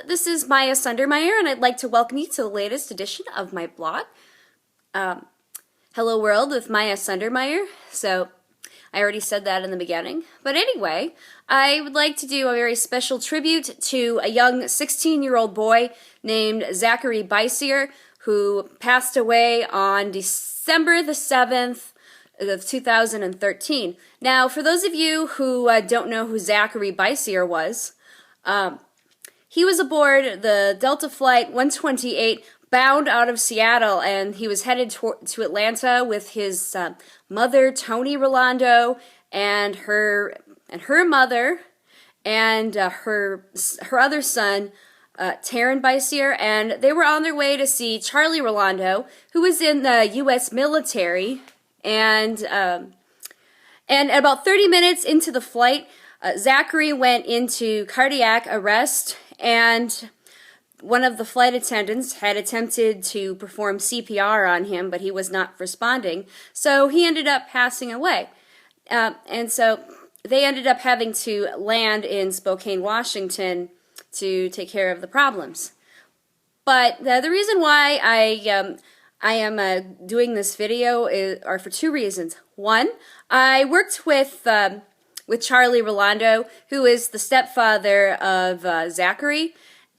This is Miyah Sundermeyer, and I'd like to welcome you to the latest edition of my blog, Hello World with Miyah Sundermeyer. So, I already said that in the beginning. But anyway, I would like to do a very special tribute to a young 16-year-old boy named Zachary Bisiar, who passed away on December the 7th of 2013. Now, for those of you who don't know who Zachary Bisiar was, he was aboard the Delta Flight 128 bound out of Seattle, and he was headed to Atlanta with his mother, Tony Rolando, and her mother, and her other son, Taryn Bisiar, and they were on their way to see Charlie Rolando, who was in the U.S. military, and about 30 minutes into the flight, Zachary went into cardiac arrest, and one of the flight attendants had attempted to perform CPR on him, but he was not responding, so he ended up passing away. And so they ended up having to land in Spokane, Washington to take care of the problems. But the reason why I am doing this video are for two reasons. One, I worked with Charlie Rolando, who is the stepfather of Zachary,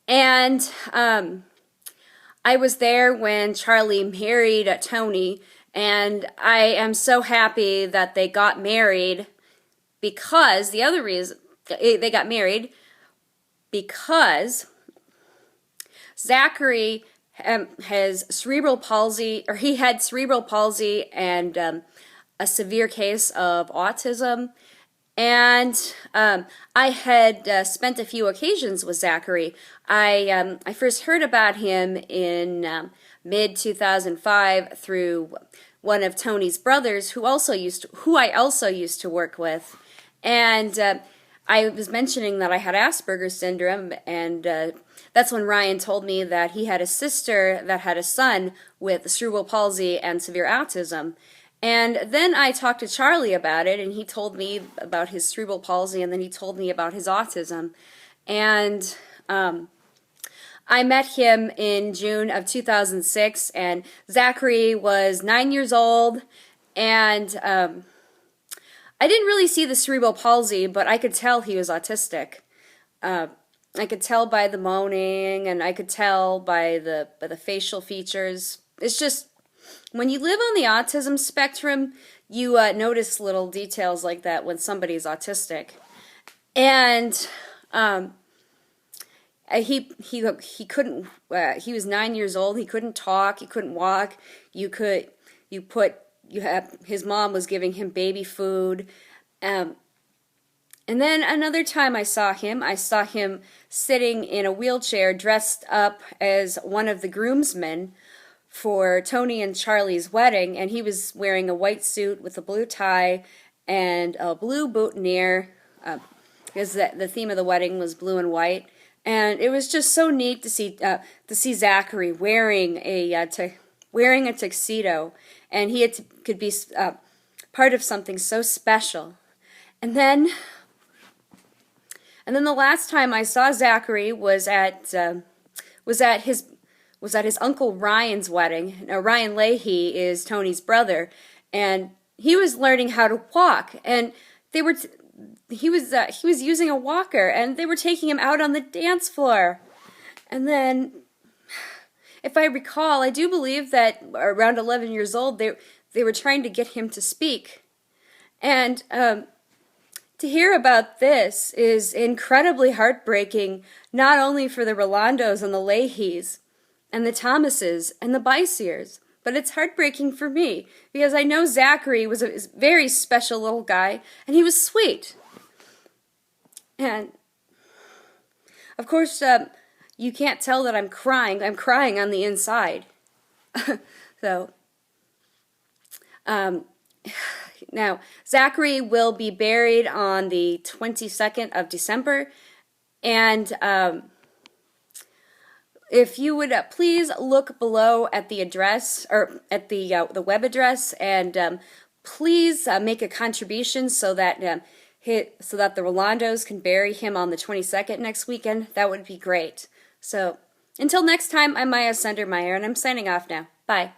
and I was there when Charlie married Tony, and I am so happy that they got married, because the other reason they got married because Zachary has cerebral palsy, or he had cerebral palsy and a severe case of autism. And I had spent a few occasions with Zachary. I first heard about him in mid-2005 through one of Tony's brothers, who I also used to work with. And I was mentioning that I had Asperger's syndrome, and that's when Ryan told me that he had a sister that had a son with cerebral palsy and severe autism. And then I talked to Charlie about it, and he told me about his cerebral palsy, and then he told me about his autism. And I met him in June of 2006, and Zachary was 9 years old, and I didn't really see the cerebral palsy, but I could tell he was autistic. I could tell by the moaning, and I could tell by the facial features. It's just, when you live on the autism spectrum, you notice little details like that when somebody's autistic. And he couldn't. He was 9 years old. He couldn't talk. He couldn't walk. His mom was giving him baby food. And then another time I saw him sitting in a wheelchair, dressed up as one of the groomsmen for Tony and Charlie's wedding, and he was wearing a white suit with a blue tie and a blue boutonniere, because the theme of the wedding was blue and white. And it was just so neat to see Zachary wearing a tuxedo, and he could be part of something so special. And then the last time I saw Zachary was at his Uncle Ryan's wedding. Now, Ryan Lahey is Tony's brother, and he was learning how to walk, and he was using a walker, and they were taking him out on the dance floor. And then, if I recall, I do believe that around 11 years old, they were trying to get him to speak. And to hear about this is incredibly heartbreaking, not only for the Rolandos and the Laheys, and the Thomases, and the Bisiars, but it's heartbreaking for me, because I know Zachary was a very special little guy, and he was sweet. And, of course, you can't tell that I'm crying. I'm crying on the inside. So, now, Zachary will be buried on the 22nd of December, and if you would please look below at the address, or at the web address, and please make a contribution so that the Rolandos can bury him on the 22nd next weekend. That would be great. So until next time, I'm Miyah Sundermeyer, and I'm signing off now. Bye.